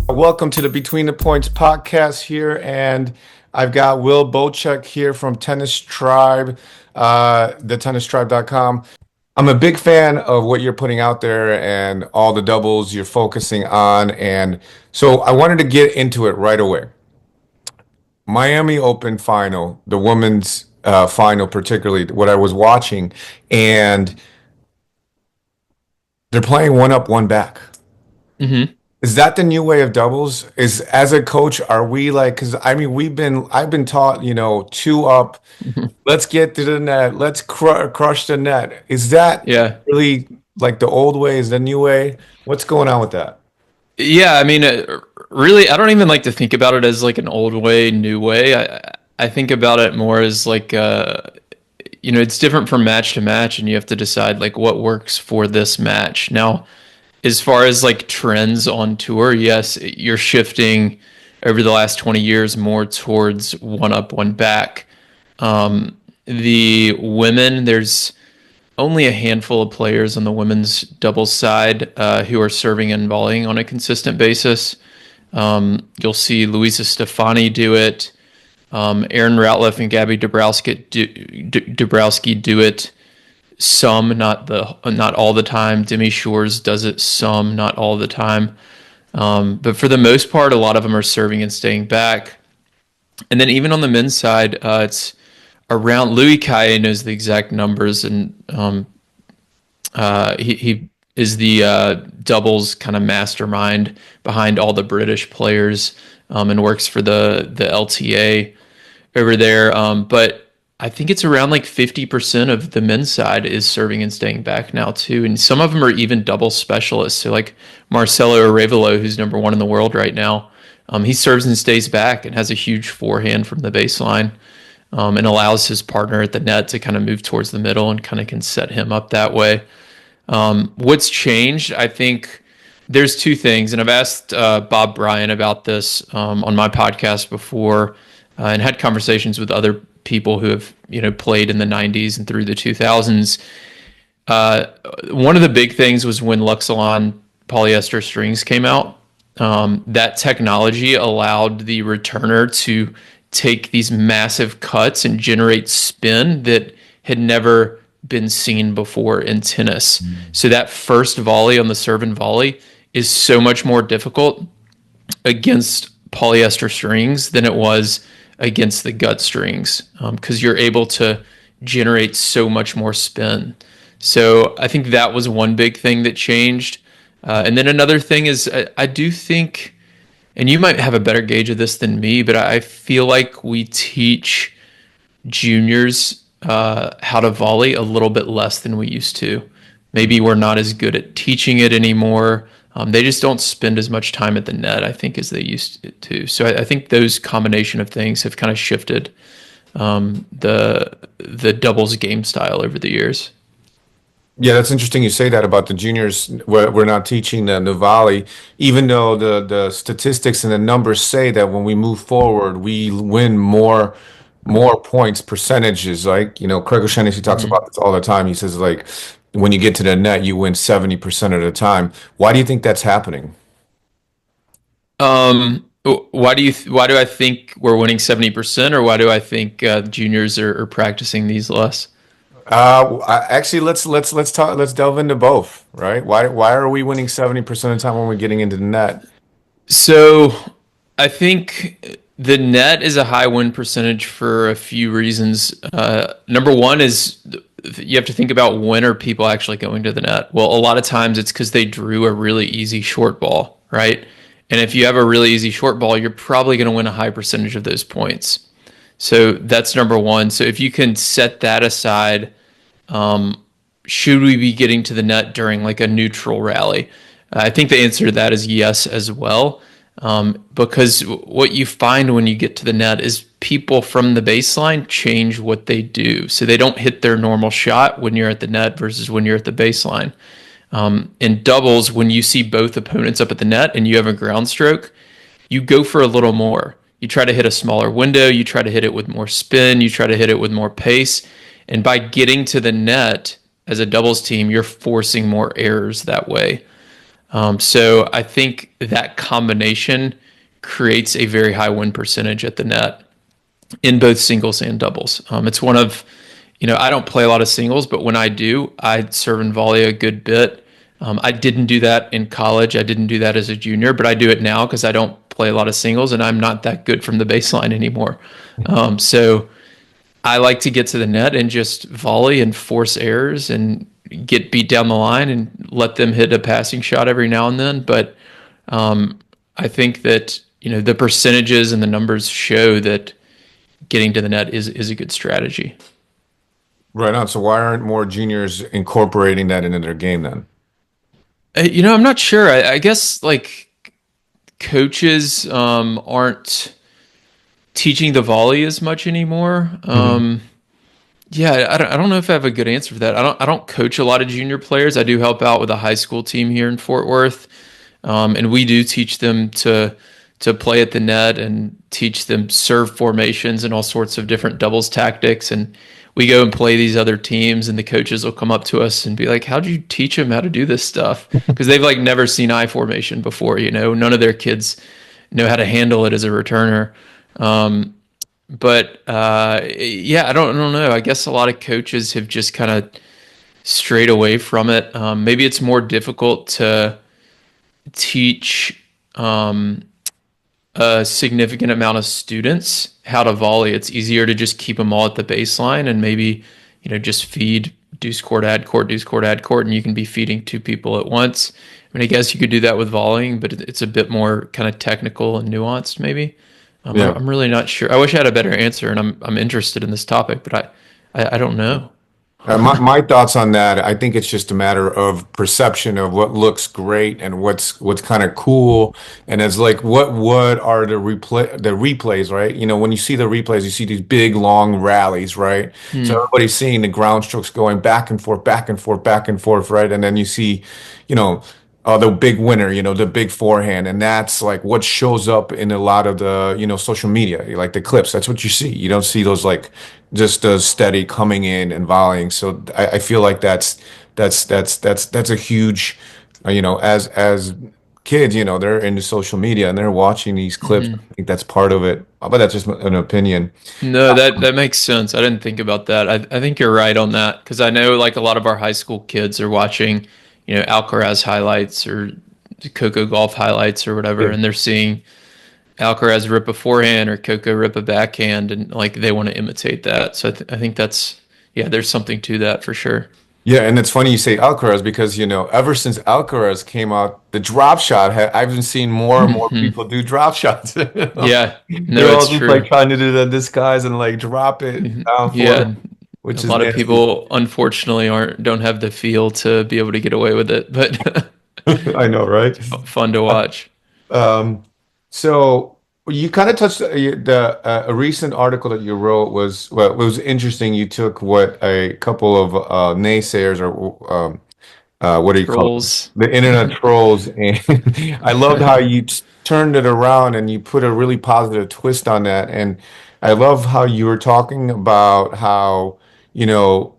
Welcome to the Between the Points podcast here, and I've got Will Boucek here from Tennis Tribe, thetennistribe.com. I'm a big fan of what you're putting out there and all the doubles you're focusing on, and so I wanted to get into it right away. Miami Open final, the women's final, particularly what I was watching, and they're playing one up, one back. hmm Is that the new way of doubles? Is as a coach, are we like, because I mean, I've been taught, two up, let's get to the net, let's crush the net. Is that Yeah. really like the old way? Is the new way? What's going on with that? Yeah. I mean, really, I don't even like to think about it as like an old way, new way. I think about it more as like, it's different from match to match, and you have to decide like what works for this match. Now, as far as like trends on tour, yes, you're shifting over the last 20 years more towards one up, one back. The women, there's only a handful of players on the women's doubles side who are serving and volleying on a consistent basis. You'll see Luisa Stefani do it. Aaron Ratliff and Gabby Dabrowski do it some, not all the time. Demi Shores does it some, not all the time. But for the most part, a lot of them are serving and staying back. And then even on the men's side, it's around Louis Kaye knows the exact numbers, and he is the doubles kind of mastermind behind all the British players, and works for the LTA over there. But I think it's around like 50% of the men's side is serving and staying back now too, and some of them are even double specialists. So like Marcelo Arevalo, who's number one in the world right now, he serves and stays back and has a huge forehand from the baseline, and allows his partner at the net to kind of move towards the middle and kind of can set him up that way. What's changed? I think there's two things, and I've asked Bob Bryan about this on my podcast before, and had conversations with other people who have played in the 90s and through the 2000s. One of the big things was when Luxilon polyester strings came out. That technology allowed the returner to take these massive cuts and generate spin that had never been seen before in tennis. So that first volley on the serve and volley is so much more difficult against polyester strings than it was against the gut strings, because you're able to generate so much more spin. So I think that was one big thing that changed. And then another thing is I do think, and you might have a better gauge of this than me, but I feel like we teach juniors how to volley a little bit less than we used to. Maybe we're not as good at teaching it anymore. They just don't spend as much time at the net, I think, as they used to. So I think those combination of things have kind of shifted the doubles game style over the years. Yeah, that's interesting you say that about the juniors. We're not teaching the volley, even though the statistics and the numbers say that when we move forward, we win more points percentages. Like, Craig O'Shaughnessy talks Mhm. about this all the time. He says, like, when you get to the net, you win 70% of the time. Why do you think that's happening? Why do I think we're winning 70%, or why do I think juniors are practicing these less? Actually, let's delve into both, right? Why are we winning 70% of the time when we're getting into the net? So I think the net is a high win percentage for a few reasons. Number one is you have to think about when are people actually going to the net. Well, a lot of times it's because they drew a really easy short ball, right? And if you have a really easy short ball, you're probably going to win a high percentage of those points. So that's number one. So if you can set that aside, should we be getting to the net during like a neutral rally? I think the answer to that is yes as well. Because what you find when you get to the net is people from the baseline change what they do. So they don't hit their normal shot when you're at the net versus when you're at the baseline. In doubles, when you see both opponents up at the net and you have a ground stroke, you go for a little more. You try to hit a smaller window, you try to hit it with more spin, you try to hit it with more pace. And by getting to the net as a doubles team, you're forcing more errors that way. So I think that combination creates a very high win percentage at the net in both singles and doubles. It's one of, I don't play a lot of singles, but when I do, I serve and volley a good bit. I didn't do that in college. I didn't do that as a junior, but I do it now because I don't play a lot of singles and I'm not that good from the baseline anymore. So I like to get to the net and just volley and force errors and get beat down the line and let them hit a passing shot every now and then. But I think that, the percentages and the numbers show that getting to the net is a good strategy. Right on. So why aren't more juniors incorporating that into their game then? I'm not sure. I guess like coaches aren't teaching the volley as much anymore. Hmm. Yeah, I don't know if I have a good answer for that. I don't coach a lot of junior players. I do help out with a high school team here in Fort Worth, and we do teach them to play at the net and teach them serve formations and all sorts of different doubles tactics. And we go and play these other teams, and the coaches will come up to us and be like, "How'd you teach them how to do this stuff?" Because they've like never seen I formation before. None of their kids know how to handle it as a returner. But yeah, I don't know. I guess a lot of coaches have just kind of strayed away from it. Maybe it's more difficult to teach a significant amount of students how to volley. It's easier to just keep them all at the baseline and maybe, just feed deuce court, ad court, deuce court, ad court, and you can be feeding two people at once. I mean, I guess you could do that with volleying, but it's a bit more kind of technical and nuanced, maybe. Yeah. I'm really not sure. I wish I had a better answer, and I'm interested in this topic, but I don't know. My thoughts on that, I think it's just a matter of perception of what looks great and what's kind of cool. And it's like what are the replays, right? When you see the replays, you see these big long rallies, right? So Hmm. everybody's seeing the ground strokes going back and forth, back and forth, back and forth, right? And then you see, you know, the big winner, the big forehand, and that's like what shows up in a lot of the, social media, like the clips. That's what you see. You don't see those like just steady coming in and volleying. So I feel like that's a huge, as kids, they're into social media and they're watching these clips. Hmm. I think that's part of it, but that's just an opinion. No, that makes sense. I didn't think about that. I think you're right on that because I know like a lot of our high school kids are watching, Alcaraz highlights or Coco golf highlights or whatever, Yeah. and they're seeing Alcaraz rip a forehand or Coco rip a backhand, and like they want to imitate that. So I think that's yeah, there's something to that for sure. Yeah, and it's funny you say Alcaraz because ever since Alcaraz came out, the drop shot I've been seeing more and more Hmm. people do drop shots. Yeah, no, They're all it's just like true. trying to do the disguise and like drop it Mhm. down for it, Yeah, a which is lot of nasty. people unfortunately aren't don't have the feel to be able to get away with it, but I know, right? fun to watch. Um, so you kind of touched a recent article that you wrote was well, it was interesting. You took what a couple of naysayers or what do you call it? Trolls. The internet trolls, and I loved how you turned it around and you put a really positive twist on that. And I love how you were talking about how, you know,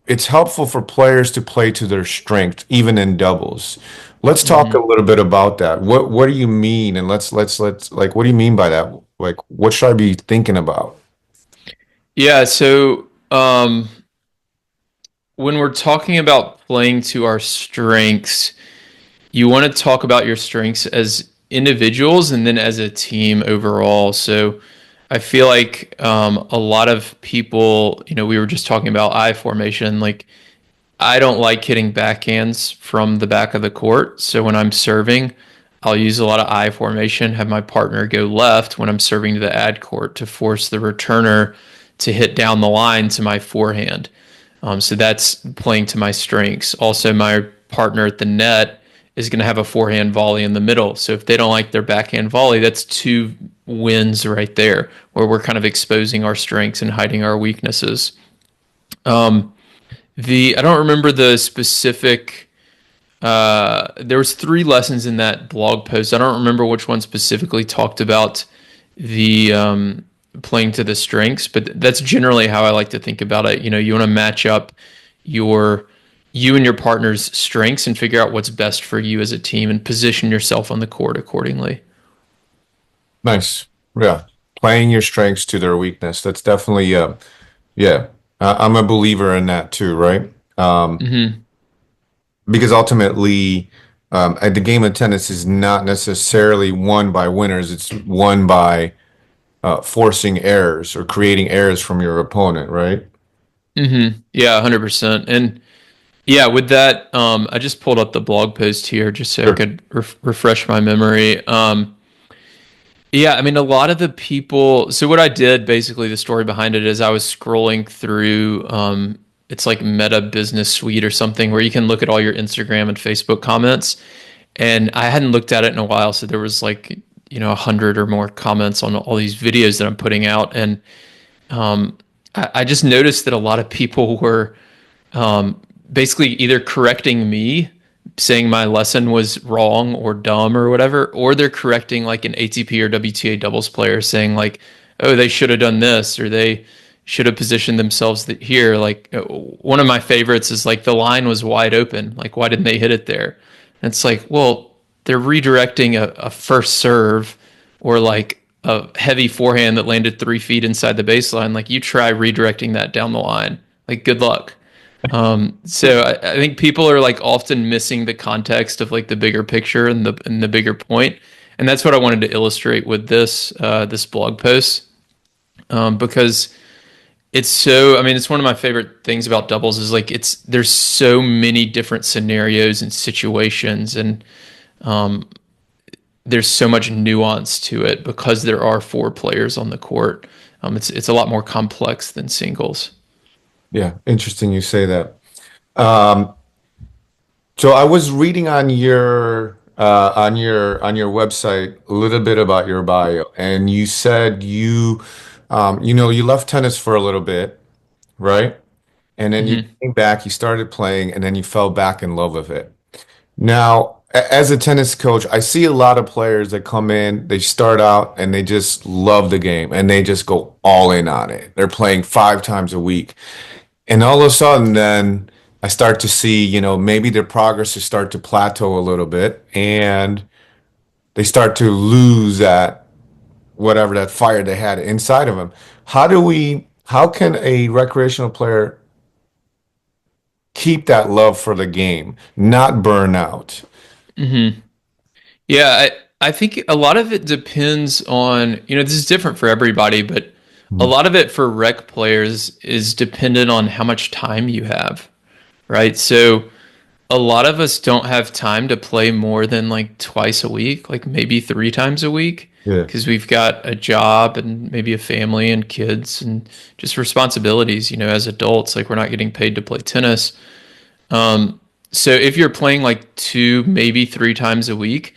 it's helpful for players to play to their strength, even in doubles. Let's talk a Hmm. little bit about that. What do you mean? And let's like what do you mean by that? Like what should I be thinking about? Yeah, so when we're talking about playing to our strengths, you want to talk about your strengths as individuals and then as a team overall. So I feel like a lot of people, we were just talking about I formation. Like I don't like hitting backhands from the back of the court. So when I'm serving, I'll use a lot of I formation, have my partner go left when I'm serving to the ad court to force the returner to hit down the line to my forehand. So that's playing to my strengths. Also, my partner at the net is going to have a forehand volley in the middle. So if they don't like their backhand volley, that's two wins right there, where we're kind of exposing our strengths and hiding our weaknesses. The I don't remember the specific. There was three lessons in that blog post. I don't remember which one specifically talked about the playing to the strengths, but that's generally how I like to think about it. You want to match up your you and your partner's strengths and figure out what's best for you as a team and position yourself on the court accordingly. Nice. Yeah. Playing your strengths to their weakness. That's definitely, yeah. I'm a believer in that too, right? Hmm. Because ultimately, the game of tennis is not necessarily won by winners. It's won by forcing errors or creating errors from your opponent, right? Hmm. Yeah, 100%. And yeah, with that, I just pulled up the blog post here just so I Sure. could refresh my memory. Yeah, I mean, a lot of the people. So what I did, basically, the story behind it is I was scrolling through. It's like Meta Business Suite or something where you can look at all your Instagram and Facebook comments, and I hadn't looked at it in a while, so there was like 100 or more comments on all these videos that I'm putting out, and I just noticed that a lot of people were basically either correcting me, saying my lesson was wrong or dumb or whatever, or they're correcting like an ATP or WTA doubles player saying like, oh, they should have done this or they should have positioned themselves here. Like one of my favorites is like the line was wide open. Like, why didn't they hit it there? And it's like, well, they're redirecting a first serve or like a heavy forehand that landed 3 feet inside the baseline. Like, you try redirecting that down the line. Like, good luck. So I think people are like often missing the context of like the bigger picture and the bigger point, and that's what I wanted to illustrate with this blog post, because it's so. I mean, it's one of my favorite things about doubles is like there's so many different scenarios and situations, and there's so much nuance to it because there are four players on the court. It's a lot more complex than singles. Yeah. Interesting you say that. Um, so I was reading on your website a little bit about your bio, and you said you left tennis for a little bit, right? And then you Hmm. came back, you started playing, and then you fell back in love with it. Now, as a tennis coach, I see a lot of players that come in, they start out and they just love the game and they just go all in on it. They're playing 5 times a week. And all of a sudden, then I start to see, maybe their progress is start to plateau a little bit and they start to lose that whatever that fire they had inside of them. How can a recreational player keep that love for the game, not burn out? Hmm. Yeah, I think a lot of it depends on, this is different for everybody, but a Mhm. lot of it for rec players is dependent on how much time you have, right? So a lot of us don't have time to play more than like twice a week, like maybe 3 times a week, Yeah. because we've got a job and maybe a family and kids and just responsibilities, as adults. Like, we're not getting paid to play tennis. So if you're playing like 2, maybe 3 times a week,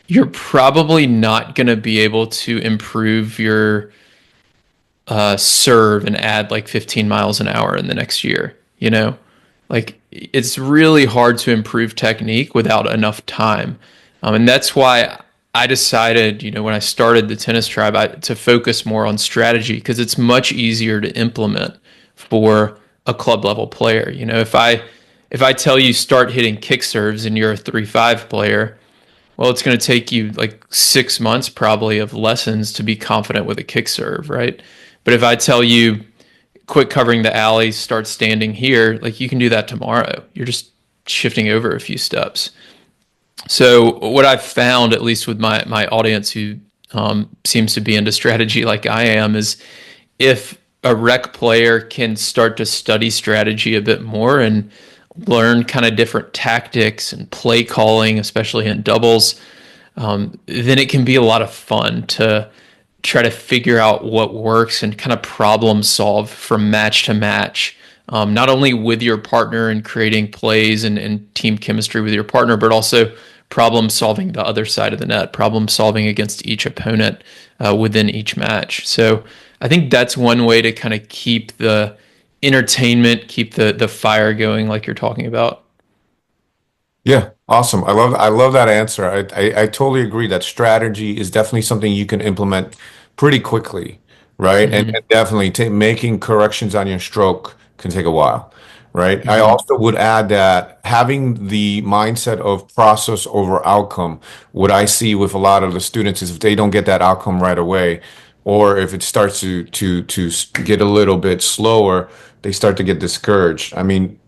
you're probably not going to be able to improve your serve and add like 15 miles an hour in the next year. Like, it's really hard to improve technique without enough time. And that's why I decided, when I started the tennis tribe, to focus more on strategy because it's much easier to implement for a club level player. If I tell you start hitting kick serves and you're a 3-5 player, well, it's going to take you like 6 months probably of lessons to be confident with a kick serve, right? But if I tell you quit covering the alley, start standing here, like, you can do that tomorrow. You're just shifting over a few steps. So what I've found, at least with my audience who seems to be into strategy like I am, is if a rec player can start to study strategy a bit more and learn kind of different tactics and play calling, especially in doubles, then it can be a lot of fun to try to figure out what works and kind of problem solve from match to match. Not only with your partner and creating plays and team chemistry with your partner, but also problem solving the other side of the net, problem solving against each opponent within each match. So I think that's one way to kind of keep the entertainment, keep the fire going, like you're talking about. Yeah, awesome. I love that answer. I totally agree that strategy is definitely something you can implement pretty quickly, right? And Hmm. definitely making corrections on your stroke can take a while. right? I Mhm. also would add that having the mindset of process over outcome, what I see with a lot of the students is if they don't get that outcome right away, or if it starts to get a little bit slower, they start to get discouraged. I mean,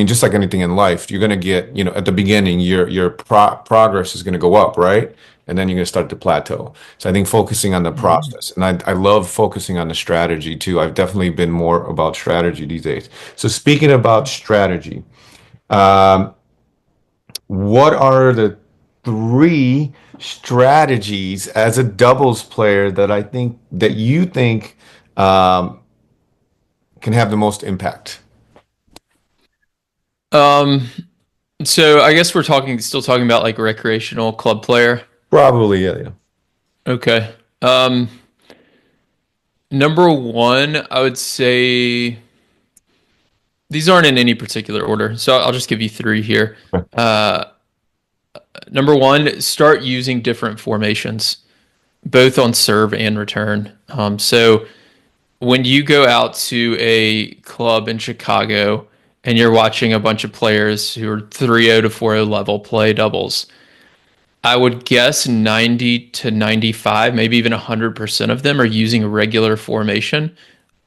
just like anything in life, you're gonna get, at the beginning, your progress is gonna go up, right? And then you're gonna start to plateau. So I think focusing on the Mhm. process, and I love focusing on the strategy too. I've definitely been more about strategy these days. So speaking about strategy, um, what are the three strategies as a doubles player that you think um, can have the most impact? Um, so I guess we're still talking about like recreational club player. Probably, yeah, yeah. Okay. Um, Number one, I would say these aren't in any particular order, so I'll just give you three here. Uh, Number one, start using different formations, both on serve and return. So when you go out to a club in Chicago and you're watching a bunch of players who are 3-0 to 4-0 level play doubles, I would guess 90 to 95, maybe even 100% of them are using a regular formation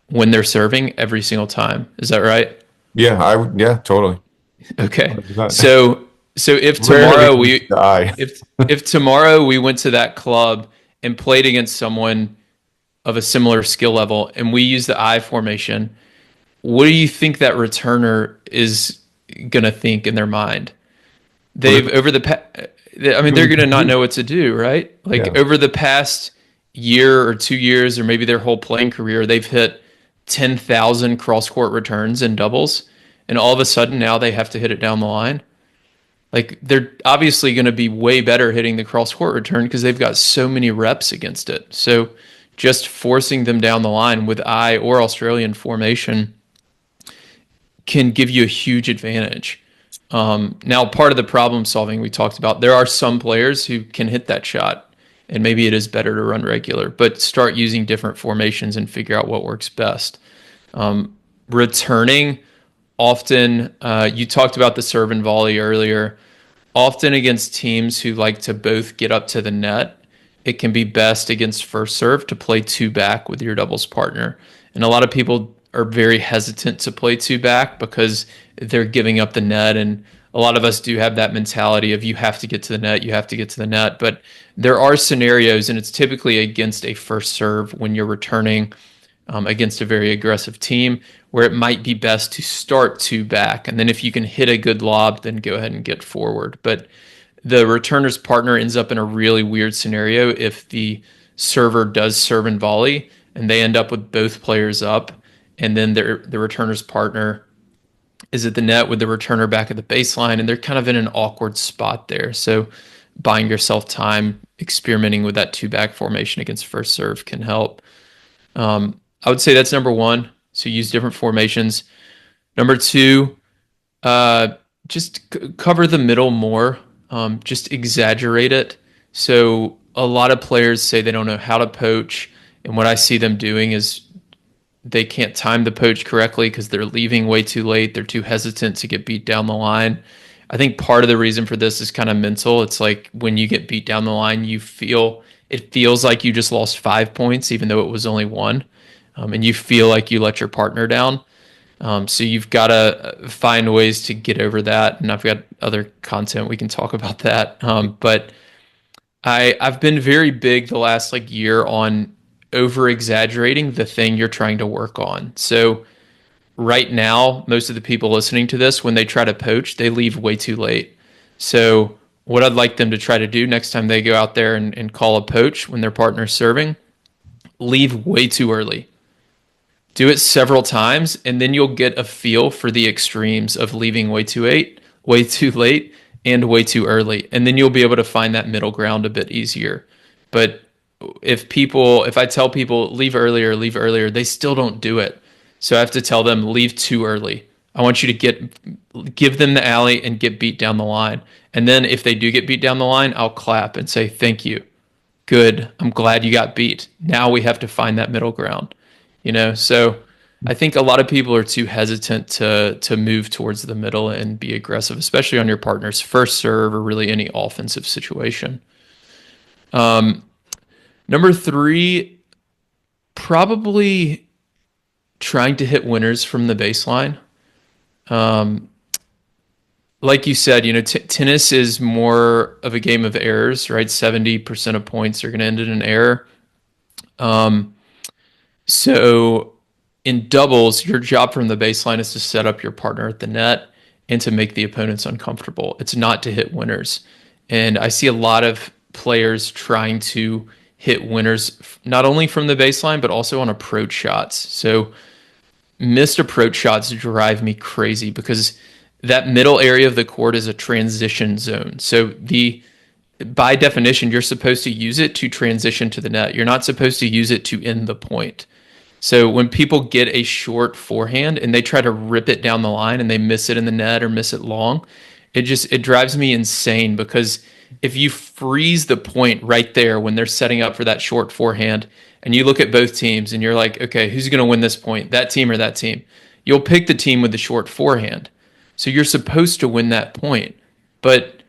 when they're serving every single time. Is that right? Yeah, yeah, totally. Okay. 100%. So if Rarely tomorrow use the eye. if tomorrow we went to that club and played against someone of a similar skill level and we use the I formation, what do you think that returner is gonna think in their mind? What They've over the I mean, do they're we gonna not do? know what to do, right? Like Yeah. over the past year or 2 years, or maybe their whole playing career, they've hit 10,000 cross court returns in doubles, and all of a sudden now they have to hit it down the line. Like they're obviously going to be way better hitting the cross court return because they've got so many reps against it. So just forcing them down the line with I or Australian formation can give you a huge advantage. Now, part of the problem solving we talked about, there are some players who can hit that shot, and maybe it is better to run regular, but start using different formations and figure out what works best. Returning, often, you talked about the serve and volley earlier. Often against teams who like to both get up to the net, it can be best against first serve to play two back with your doubles partner. And a lot of people are very hesitant to play two back because they're giving up the net. And a lot of us do have that mentality of you have to get to the net, you have to get to the net. But there are scenarios, and it's typically against a first serve when you're returning against a very aggressive team where it might be best to start two back. And then if you can hit a good lob, then go ahead and get forward. But the returner's partner ends up in a really weird scenario if the server does serve and volley and they end up with both players up. And then the returner's partner is at the net with the returner back at the baseline. And they're kind of in an awkward spot there. So buying yourself time, experimenting with that two back formation against first serve can help. I would say that's number one. So use different formations. Number two, uh, just cover the middle more. Just exaggerate it. So a lot of players say they don't know how to poach, and what I see them doing is they can't time the poach correctly because they're leaving way too late. They're too hesitant to get beat down the line. I think part of the reason for this is kind of mental. It's like when you get beat down the line, it feels like you just lost 5 points, even though it was only one, and you feel like you let your partner down. So you've got to find ways to get over that. And I've got other content we can talk about that. But I've been very big the last like year on over exaggerating the thing you're trying to work on. So right now, most of the people listening to this, when they try to poach, they leave way too late. So what I'd like them to try to do next time they go out there and call a poach when their partner's serving, leave way too early. Do it several times, and then you'll get a feel for the extremes of leaving way too late, and way too early. And then you'll be able to find that middle ground a bit easier. But if I tell people leave earlier, they still don't do it. So I have to tell them leave too early. I want you to give them the alley and get beat down the line. And then if they do get beat down the line, I'll clap and say thank you. Good. I'm glad you got beat. Now we have to find that middle ground. So I think a lot of people are too hesitant to move towards the middle and be aggressive, especially on your partner's first serve or really any offensive situation. Number three, probably trying to hit winners from the baseline. Like you said, tennis is more of a game of errors, right? 70% of points are going to end in an error. So in doubles, your job from the baseline is to set up your partner at the net and to make the opponents uncomfortable. It's not to hit winners. And I see a lot of players trying to hit winners not only from the baseline, but also on approach shots. So missed approach shots drive me crazy because that middle area of the court is a transition zone. So the by definition, you're supposed to use it to transition to the net. You're not supposed to use it to end the point. So when people get a short forehand and they try to rip it down the line and they miss it in the net or miss it long, it drives me insane because if you freeze the point right there when they're setting up for that short forehand and you look at both teams and you're like, okay, who's going to win this point? That team or that team? You'll pick the team with the short forehand. So you're supposed to win that point, but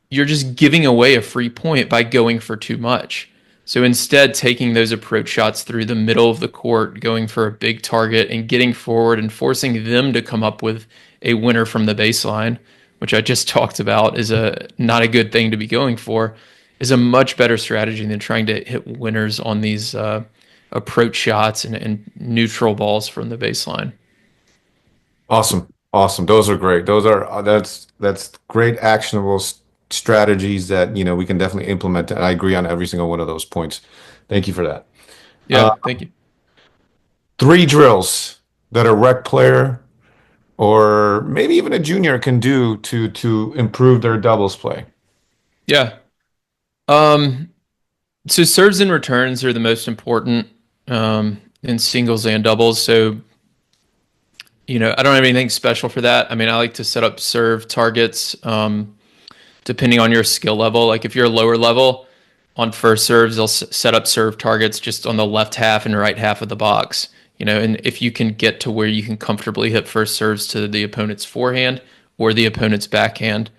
you're just giving away a free point by going for too much. So instead, taking those approach shots through the middle of the court, going for a big target and getting forward and forcing them to come up with a winner from the baseline, which I just talked about is not a good thing to be going for, is a much better strategy than trying to hit winners on these approach shots and neutral balls from the baseline. Awesome. Awesome. Those are great. That's great actionable strategies that, we can definitely implement. And I agree on every single one of those points. Thank you for that. Yeah, thank you. Three drills that a rec player or maybe even a junior can do to improve their doubles play. Yeah. So serves and returns are the most important in singles and doubles. So, I don't have anything special for that. I mean, I like to set up serve targets depending on your skill level. Like if you're a lower level on first serves, they'll set up serve targets just on the left half and right half of the box. And if you can get to where you can comfortably hit first serves to the opponent's forehand or the opponent's backhand,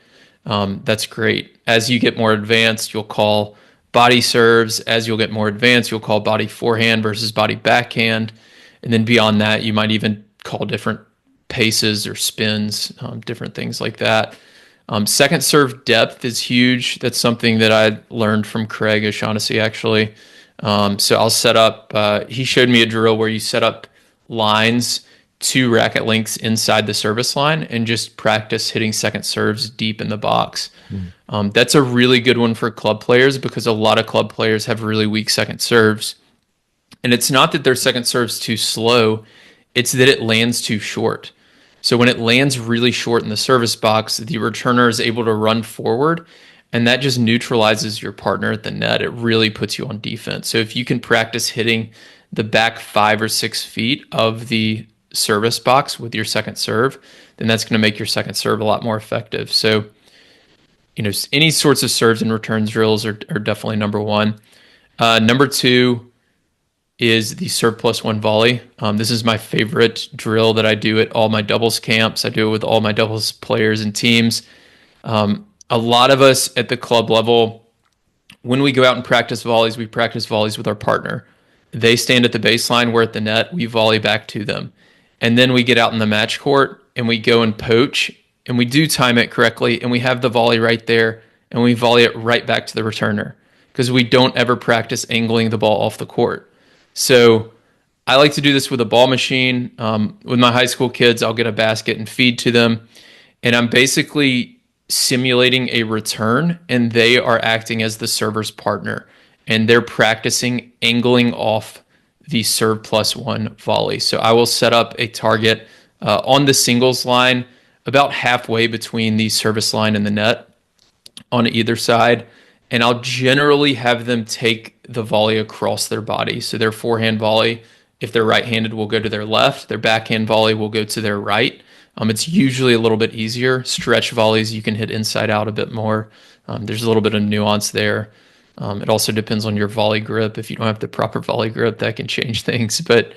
that's great. As you get more advanced, you'll call body serves. As you'll get more advanced, you'll call body forehand versus body backhand. And then beyond that, you might even call different paces or spins, different things like that. Second serve depth is huge. That's something that I learned from Craig O'Shaughnessy, actually. So I'll set up, he showed me a drill where you set up lines 2 racket lengths inside the service line and just practice hitting second serves deep in the box. That's a really good one for club players because a lot of club players have really weak second serves. And it's not that their second serve's too slow, it's that it lands too short. So when it lands really short in the service box, the returner is able to run forward and that just neutralizes your partner at the net. It really puts you on defense. So if you can practice hitting the back 5 or 6 feet of the service box with your second serve, then that's going to make your second serve a lot more effective. So, any sorts of serves and returns drills are definitely number one. Number two is the serve plus one volley. This is my favorite drill that I do at all my doubles camps. I do it with all my doubles players and teams. A lot of us at the club level, when we go out and practice volleys, we practice volleys with our partner. They stand at the baseline, we're at the net, we volley back to them. And then we get out in the match court and we go and poach and we do time it correctly and we have the volley right there and we volley it right back to the returner because we don't ever practice angling the ball off the court. So I like to do this with a ball machine. With my high school kids, I'll get a basket and feed to them. And I'm basically simulating a return and they are acting as the server's partner. And they're practicing angling off the serve plus one volley. So I will set up a target on the singles line about halfway between the service line and the net on either side. And I'll generally have them take the volley across their body. So their forehand volley, if they're right-handed, will go to their left. Their backhand volley will go to their right. It's usually a little bit easier. Stretch volleys, you can hit inside out a bit more. There's a little bit of nuance there. It also depends on your volley grip. If you don't have the proper volley grip, that can change things. But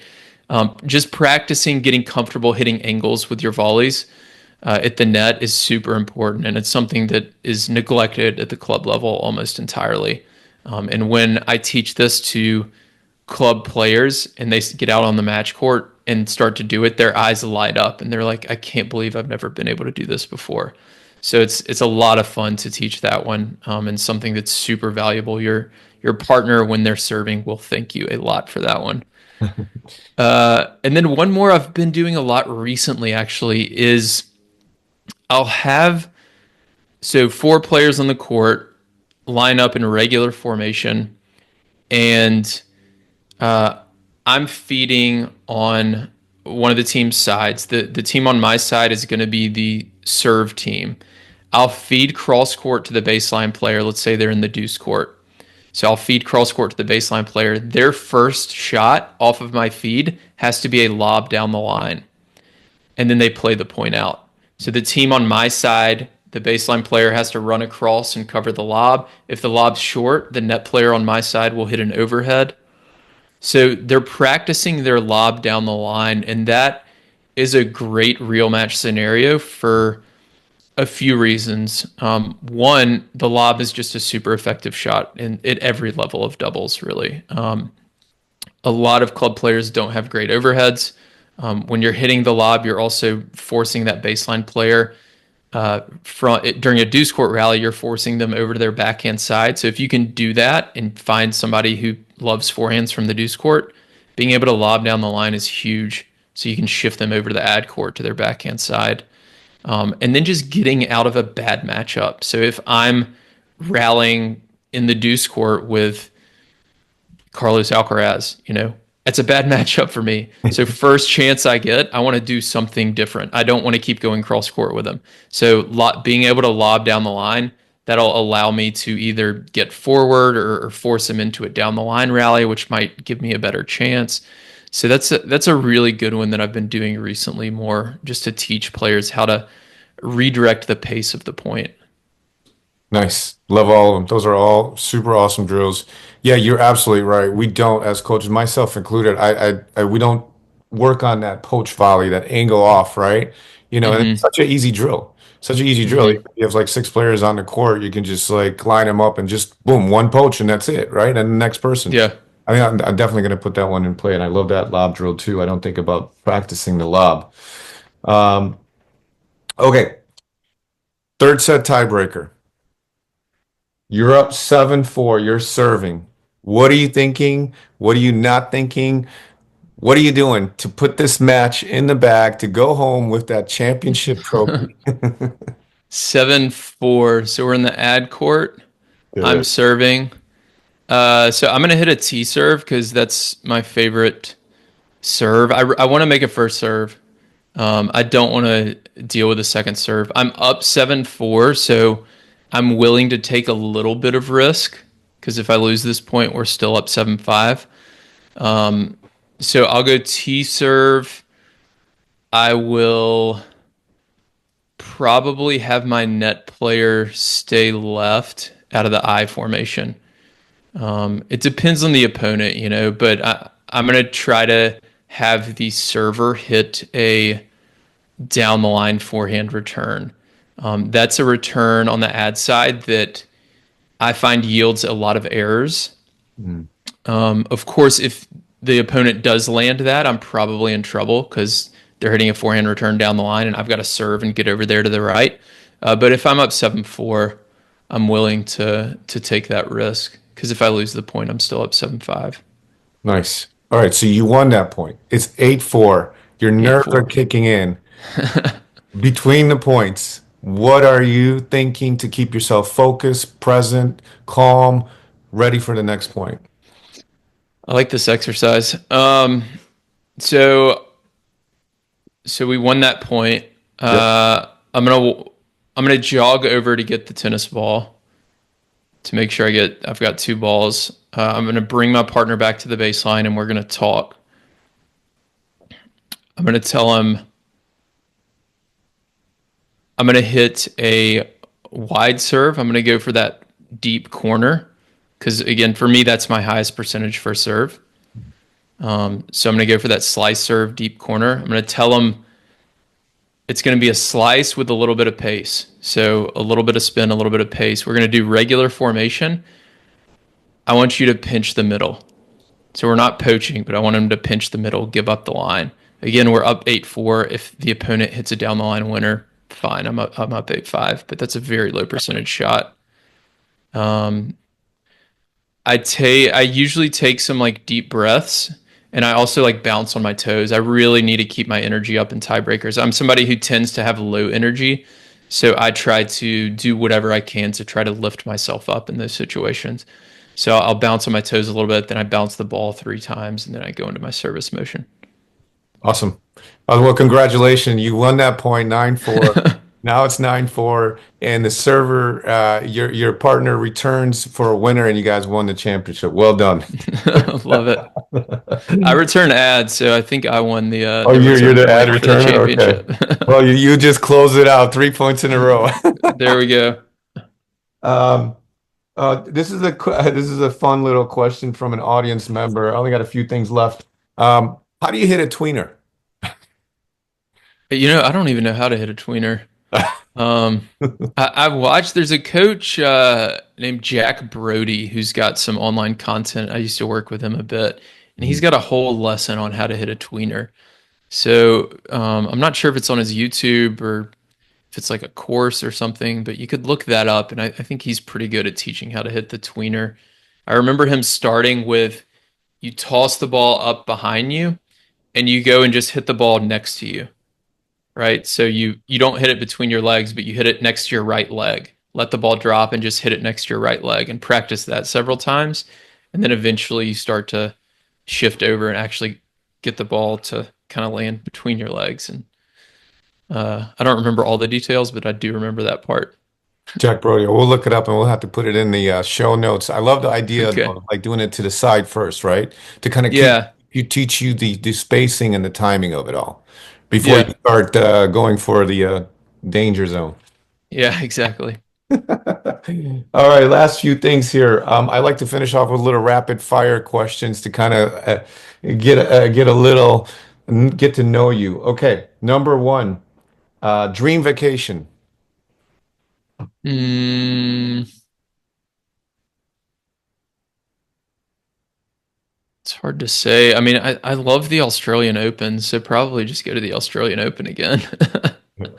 Just practicing getting comfortable hitting angles with your volleys at the net is super important, and it's something that is neglected at the club level almost entirely. And when I teach this to club players and they get out on the match court and start to do it, their eyes light up and they're like, I can't believe I've never been able to do this before. So it's a lot of fun to teach that one, and something that's super valuable. Your partner, when they're serving, will thank you a lot for that one. And then one more I've been doing a lot recently actually is I'll have four players on the court line up in regular formation, and I'm feeding on one of the team's sides. The team on my side is going to be the serve team. I'll feed cross court to the baseline player. Let's say they're in the deuce court. So I'll feed cross court to the baseline player. Their first shot off of my feed has to be a lob down the line. And then they play the point out. So the team on my side, the baseline player has to run across and cover the lob. If the lob's short, the net player on my side will hit an overhead. So they're practicing their lob down the line, and that is a great real match scenario for a few reasons. One, the lob is just a super effective shot at every level of doubles, really. A lot of club players don't have great overheads. When you're hitting the lob, you're also forcing that baseline player during a deuce court rally, you're forcing them over to their backhand side. So if you can do that and find somebody who loves forehands from the deuce court, being able to lob down the line is huge. So you can shift them over to the ad court to their backhand side. And then just getting out of a bad matchup. So if I'm rallying in the deuce court with Carlos Alcaraz, it's a bad matchup for me. So first chance I get, I want to do something different. I don't want to keep going cross court with him. So being able to lob down the line, that'll allow me to either get forward or force him into a down the line rally, which might give me a better chance. So that's a really good one that I've been doing recently, more just to teach players how to redirect the pace of the point. Nice. Love all of them. Those are all super awesome drills. Yeah, you're absolutely right. We don't, as coaches, myself included, we don't work on that poach volley, that angle off, right? And it's Hmm. such an easy drill. Such an easy drill. Hmm. You have like six players on the court, you can just like line them up and just boom, one poach and that's it, right? And the next person. Yeah. I think I'm definitely going to put that one in play, and I love that lob drill too. I don't think about practicing the lob. Um, okay, third set tiebreaker. You're up 7-4. You're serving. What are you thinking? What are you not thinking? What are you doing to put this match in the bag to go home with that championship trophy? 7-4. So we're in the ad court. I'm Good. serving. So I'm gonna hit a T serve because that's my favorite serve. I want to make a first serve. I don't want to deal with a second serve. I'm up 7-4, so I'm willing to take a little bit of risk because if I lose this point, we're still up 7-5. So I'll go T serve. I will probably have my net player stay left out of the I formation. It depends on the opponent, but I'm going to try to have the server hit a down the line forehand return. That's a return on the ad side that I find yields a lot of errors. Mm, Of course, if the opponent does land that, I'm probably in trouble because they're hitting a forehand return down the line and I've got to serve and get over there to the right. But if I'm up 7-4, I'm willing to take that risk because if I lose the point, I'm still up 7-5. nice. All right, so you won that point. It's 8-4. Your nerves are 8-4. kicking in. Between the points, what are you thinking to keep yourself focused, present, calm, ready for the next point? I like this exercise. So so we won that point. Yep. I'm gonna jog over to get the tennis ball to make sure I've got two balls. I'm gonna bring my partner back to the baseline and we're gonna talk. I'm gonna tell him I'm gonna hit a wide serve. I'm gonna go for that deep corner because again, for me, that's my highest percentage for serve. So I'm going to go for that slice serve deep corner. I'm going to tell him it's going to be a slice with a little bit of pace. So a little bit of spin, a little bit of pace. We're going to do regular formation. I want you to pinch the middle. So we're not poaching, but I want him to pinch the middle, give up the line. Again, we're up 8-4. If the opponent hits a down the line winner, fine. I'm up 8-5, but that's a very low percentage shot. Um, I usually take some like deep breaths, and I also like bounce on my toes. I really need to keep my energy up in tiebreakers. I'm somebody who tends to have low energy, so I try to do whatever I can to try to lift myself up in those situations. So I'll bounce on my toes a little bit, then I bounce the ball 3 times, and then I go into my service motion. Awesome. Well, congratulations. You won that point 9-4. Now it's 9-4, and the server, your partner returns for a winner, and you guys won the championship. Well done. Love it. I return ads, so I think I won Oh, the you're return the ad point for the returner? Okay. championship. Well, you just closed it out, 3 points in a row. There we go. Um, this is a fun little question from an audience member. I only got a few things left. How do you hit a tweener? I don't even know how to hit a tweener. Um, I've watched. There's a coach named Jack Brody who's got some online content. I used to work with him a bit, and he's got a whole lesson on how to hit a tweener. So I'm not sure if it's on his YouTube or if it's like a course or something, but you could look that up. And I think he's pretty good at teaching how to hit the tweener. I remember him starting with you toss the ball up behind you, and you go and just hit the ball next to you, right? So you don't hit it between your legs, but you hit it next to your right leg. Let the ball drop and just hit it next to your right leg and practice that several times. And then eventually you start to shift over and actually get the ball to kind of land between your legs. And I don't remember all the details, but I do remember that part. Jack Brody. We'll look it up and we'll have to put it in the show notes. I love the idea Okay. of like doing it to the side first, right? To kind of keep Yeah. you teach you the spacing and the timing of it all before you Yeah. start going for the danger zone. Yeah, exactly. All right, last few things here. I like to finish off with little rapid fire questions to kind of get a little get to know you. Okay, number one, dream vacation. Mm, it's hard to say. I mean, I love the Australian Open, so probably just go to the Australian Open again.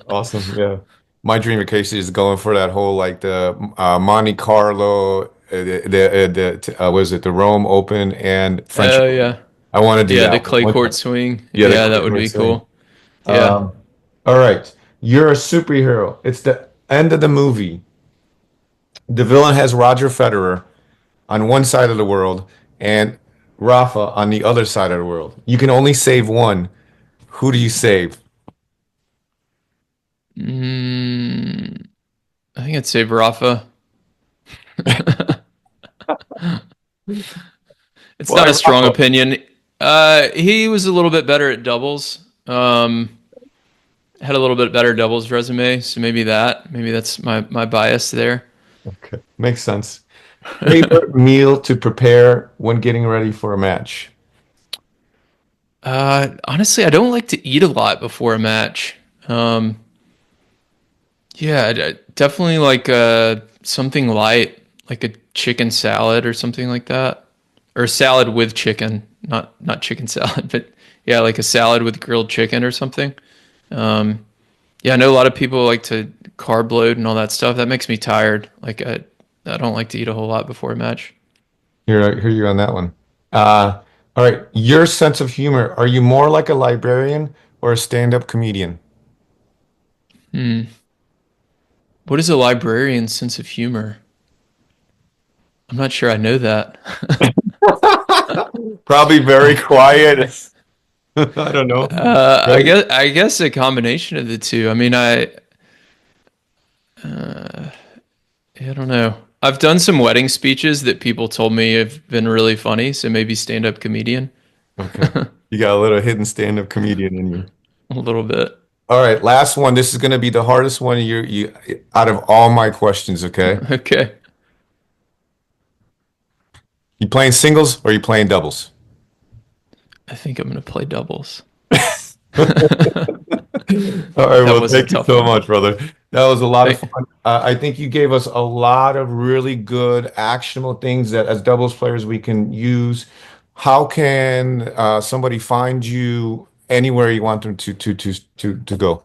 Awesome. Yeah. My dream vacation is going for that whole like the Monte Carlo, was it the Rome Open and French Oh Open. yeah. I want to do Yeah, the that clay one. court swing. Yeah, the Yeah, that quick would court be swing. cool. Yeah. Um, all right. You're a superhero. It's the end of the movie. The villain has Roger Federer on one side of the world and Rafa on the other side of the world. You can only save one. Who do you save? Mm, I think I'd say Rafa. It's Why not a strong Rafa? opinion. He was a little bit better at doubles. Had a little bit better doubles resume, so maybe that's my bias there. Okay, makes sense. Favorite meal to prepare when getting ready for a match? Honestly, I don't like to eat a lot before a match. Um, yeah, definitely like something light, like a chicken salad or something like that, or salad with chicken, not chicken salad, but yeah, like a salad with grilled chicken or something. Um, yeah, I know a lot of people like to carb load and all that stuff. That makes me tired. Like I don't like to eat a whole lot before a match. Here, I hear you on that one. All right, your sense of humor. Are you more like a librarian or a stand-up comedian? Hmm. What is a librarian's sense of humor? I'm not sure I know that. Probably very quiet. I don't know. I Right? guess a combination of the two. I mean, I don't know. I've done some wedding speeches that people told me have been really funny, so maybe stand-up comedian Okay. You got a little hidden stand-up comedian in you. a little bit. All right, last one. This is going to be the hardest one you out of all my questions, okay? Okay. You playing singles or you playing doubles? I think I'm going to play doubles. All right, That well, was a thank you tough so one. much, brother. That was a lot of Thank, fun. I think you gave us a lot of really good, actionable things that as doubles players we can use. How can somebody find you anywhere you want them to go?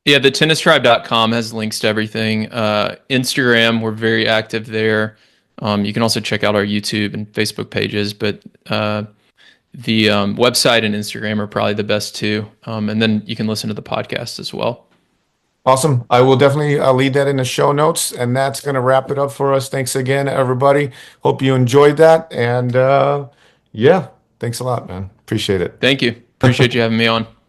yeah, the tennistribe.com has links to everything. Instagram, we're very active there. You can also check out our YouTube and Facebook pages, but the website and Instagram are probably the best two. And then you can listen to the podcast as well. Awesome. I will definitely leave that in the show notes, and that's going to wrap it up for us. Thanks again, everybody. Hope you enjoyed that. And yeah, thanks a lot, man. Appreciate it. Thank you. Appreciate you having me on.